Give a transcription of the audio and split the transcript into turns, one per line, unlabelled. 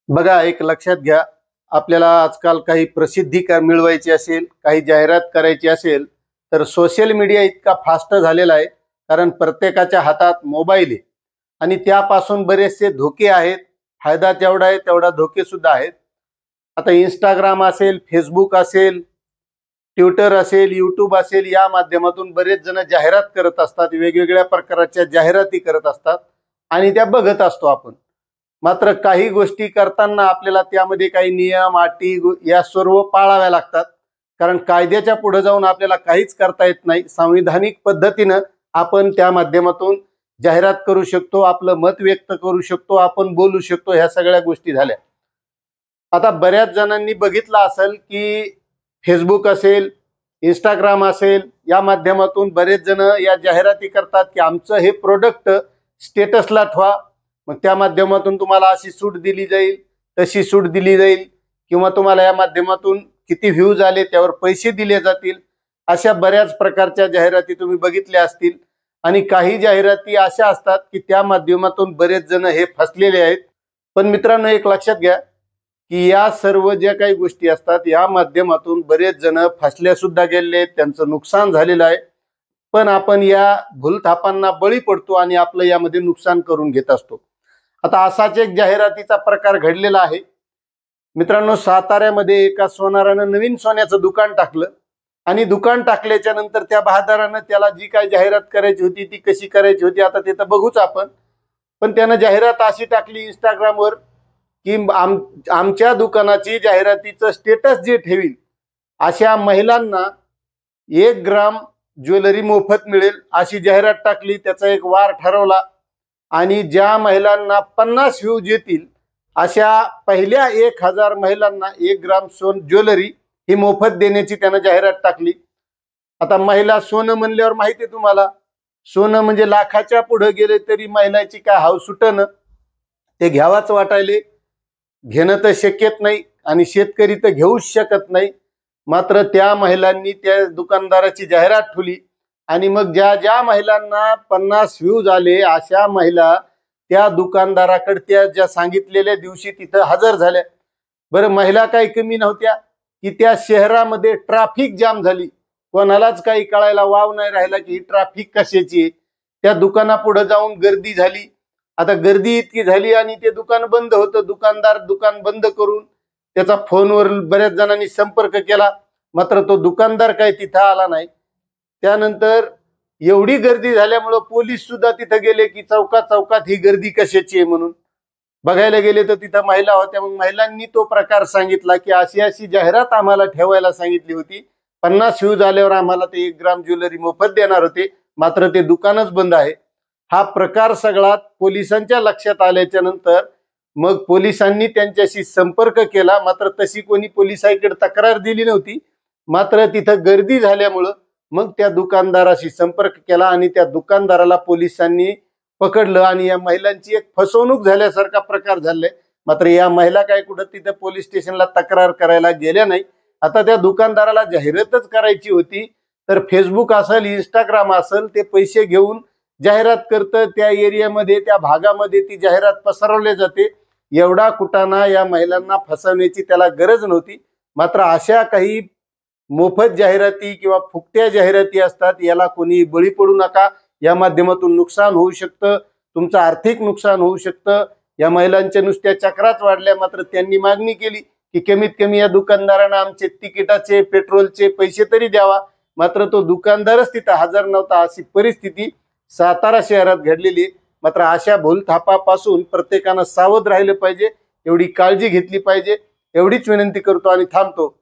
बघा, एक लक्षात घ्या. आपल्याला आजकाल काही प्रसिद्धी मिळवायची असेल, काही जाहिरात करायची असेल, तर सोशल मीडिया इतका फास्ट झालेला आहे. कारण प्रत्येकाच्या हातात मोबाईल आहे आणि त्यापासून बरेचसे धोके आहेत. फायदा जेवढा आहे तेवढा धोके सुद्धा आहेत. आता इंस्टाग्राम असेल, फेसबुक असेल, ट्विटर असेल, यूट्यूब असेल, या माध्यमातून बरेच जण जाहिरात करत असतात. वेगवेगळ्या प्रकारच्या जाहिराती करत असतात आणि त्या बघत असतो आपण. मात्र काही गोष्टी करताना आपल्याला त्यामध्ये काही नियम, अटी या सर्व पाळाव्या लागतात. कारण कायद्याच्या पुढे जाऊन आपल्याला काहीच करता येत नाही. संविधानिक पद्धतीनं आपण त्या माध्यमातून जाहिरात करू शकतो, आपलं मत व्यक्त करू शकतो, आपण बोलू शकतो. ह्या सगळ्या गोष्टी झाल्या. आता बऱ्याच जणांनी बघितलं असेल की फेसबुक असेल, इंस्टाग्राम असेल, या माध्यमातून बरेच जण या जाहिराती करतात की आमचं हे प्रोडक्ट स्टेटसला ठेवा, मग त्या माध्यमातून तुम्हाला अशी सूट दिली जाईल, तशी सूट दिली जाईल, किंवा तुम्हाला या माध्यमातून किती व्ह्यूज आले त्यावर पैसे दिले जातील. अशा बऱ्याच प्रकारच्या जाहिराती तुम्ही बघितल्या असतील. आणि काही जाहिराती अशा असतात की त्या माध्यमातून बरेच जण हे फसलेले आहेत. पण मित्रांनो, एक लक्षात घ्या की या सर्व ज्या काही गोष्टी असतात या माध्यमातून बरेच जण फसल्या सुद्धा गेले, त्यांचं नुकसान झालेलं आहे. पण आपण या भूलथापांना बळी पडतो आणि आपलं यामध्ये नुकसान करून घेत असतो. आता असाच एक जाहिरातीचा प्रकार घडलेला आहे मित्रांनो. साताऱ्यामध्ये एका सोनारानं नवीन सोन्याचं दुकान टाकलं आणि दुकान टाकल्याच्या नंतर त्या बहादरानं त्याला जी काय जाहिरात करायची होती ती कशी करायची होती आता ते तर बघूच आपण. पण त्यानं जाहिरात अशी टाकली इंस्टाग्रामवर की आमच्या दुकानाची जाहिरातीचं स्टेटस जे ठेवील अशा महिलांना 1 ग्राम ज्वेलरी मोफत मिळेल अशी जाहिरात टाकली. त्याचा एक वार ठरवला आणि ज्या महिलांना 50 व्ह्यूज येतील अशा पहिल्या 1000 महिलांना 1 ग्राम ज्वेलरी ही मोफत देण्याची त्यानं जाहिरात टाकली. आता महिला सोनं म्हणल्यावर माहिती आहे तुम्हाला, सोनं म्हणजे लाखाच्या पुढे गेले तरी महिलाची काय हाव सुटणं, ते घ्यावाच वाटायले. घेणं तर शक्यच नाही आणि शेतकरी तर घेऊच शकत नाही. मात्र त्या महिलांनी त्या दुकानदाराची जाहिरात ठेवली आणि मग ज्या ज्या महिलांना 50 व्ह्यूज आले अशा महिला त्या दुकानदाराकडे त्या ज्या सांगितलेल्या दिवशी तिथं हजर झाल्या. बरं, महिला काही कमी नव्हत्या की त्या शहरामध्ये ट्रॅफिक जाम झाली. कोणालाच काही कळायला वाव नाही राहिला की ही ट्रॅफिक कशाची आहे. त्या दुकानापुढे जाऊन गर्दी झाली. आता गर्दी इतकी झाली आणि ते दुकान बंद होतं. दुकानदार दुकान बंद करून त्याचा फोनवर बऱ्याच जणांनी संपर्क केला, मात्र तो दुकानदार काही तिथं आला नाही. त्यानंतर एवढी गर्दी झाल्यामुळं पोलीस सुद्धा तिथं गेले की चौकात चौकात ही गर्दी कशाची आहे म्हणून बघायला गेले. तर तिथं महिला होत्या. मग महिलांनी तो प्रकार सांगितला की अशी अशी जाहिरात आम्हाला ठेवायला सांगितली होती, 50 व्ह्यूज आल्यावर आम्हाला ते 1 ग्राम ज्वेलरी मोफत देणार होते, मात्र ते दुकानच बंद आहे. हा प्रकार सगळा पोलिसांच्या लक्षात आल्याच्या नंतर मग पोलिसांनी त्यांच्याशी संपर्क केला. मात्र तशी कोणी पोलिसांकडे तक्रार दिली नव्हती. मात्र तिथं गर्दी झाल्यामुळं मग त्या दुकानदाराशी संपर्क केला आणि त्या दुकानदाराला पोलिसांनी पकडलं आणि या महिलांची एक फसवणूक झाल्यासारखा प्रकार झालाय. मात्र या महिला काय कुठं तिथं पोलीस स्टेशनला तक्रार करायला गेल्या नाही. आता त्या दुकानदाराला जाहिरातच करायची होती तर फेसबुक असेल, इंस्टाग्राम असेल, ते पैसे घेऊन जाहिरात करतं. त्या एरियामध्ये, त्या भागामध्ये ती जाहिरात पसरवली जाते. एवढा कुटाणा या महिलांना फसवण्याची त्याला गरज नव्हती. मात्र अशा काही मोफत जाहिराती किंवा फुकट्या जाहिराती असतात, याला कोणी बळी पडू नका. या माध्यमातून नुकसान होऊ शकतं, तुमचं आर्थिक नुकसान होऊ शकतं. या महिलांच्या नुसत्या चक्राच वाढल्या. मात्र त्यांनी मागणी केली की कमीत कमी या दुकानदारांना आमचे तिकिटाचे, पेट्रोलचे पैसे तरी द्यावा. मात्र तो दुकानदारच तिथं हजर नव्हता. अशी परिस्थिती सातारा शहरात घडलेली. मात्र अशा भूलथापापासून प्रत्येकानं सावध राहिलं पाहिजे, एवढी काळजी घेतली पाहिजे, एवढीच विनंती करतो आणि थांबतो.